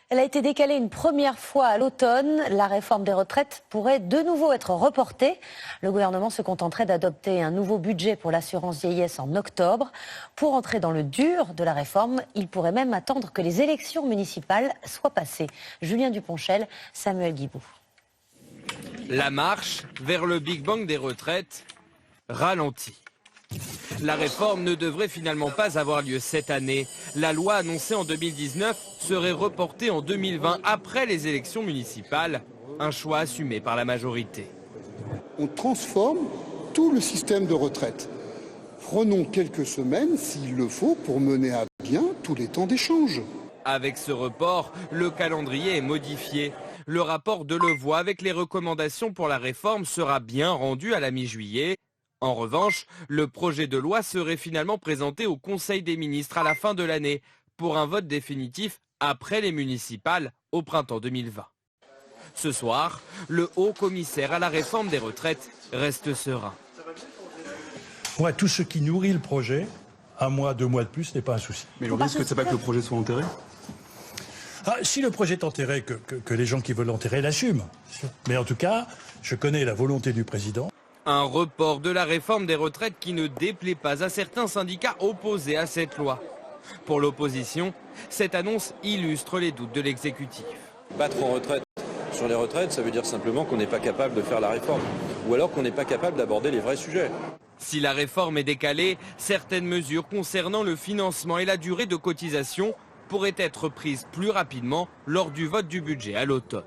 Elle a été décalée une première fois à l'automne. La réforme des retraites pourrait de nouveau être reportée. Le gouvernement se contenterait d'adopter un nouveau budget pour l'assurance vieillesse en octobre. Pour entrer dans le dur de la réforme, il pourrait même attendre que les élections municipales soient passées. Julien Duponchel, Samuel Guibou. La marche vers le Big Bang des retraites ralentit. La réforme ne devrait finalement pas avoir lieu cette année. La loi annoncée en 2019 serait reportée en 2020 après les élections municipales. Un choix assumé par la majorité. On transforme tout le système de retraite. Prenons quelques semaines, s'il le faut, pour mener à bien tous les temps d'échange. Avec ce report, le calendrier est modifié. Le rapport Delevoye avec les recommandations pour la réforme sera bien rendu à la mi-juillet. En revanche, le projet de loi serait finalement présenté au Conseil des ministres à la fin de l'année pour un vote définitif après les municipales au printemps 2020. Ce soir, le haut commissaire à la réforme des retraites reste serein. Moi, tout ce qui nourrit le projet, 1 mois, 2 mois de plus, n'est pas un souci. Mais le risque, c'est pas que le projet soit enterré ? Si le projet est enterré, que les gens qui veulent l'enterrer l'assument. Mais en tout cas, je connais la volonté du président. Un report de la réforme des retraites qui ne déplaît pas à certains syndicats opposés à cette loi. Pour l'opposition, cette annonce illustre les doutes de l'exécutif. Battre en retraite sur les retraites, ça veut dire simplement qu'on n'est pas capable de faire la réforme. Ou alors qu'on n'est pas capable d'aborder les vrais sujets. Si la réforme est décalée, certaines mesures concernant le financement et la durée de cotisation pourraient être prises plus rapidement lors du vote du budget à l'automne.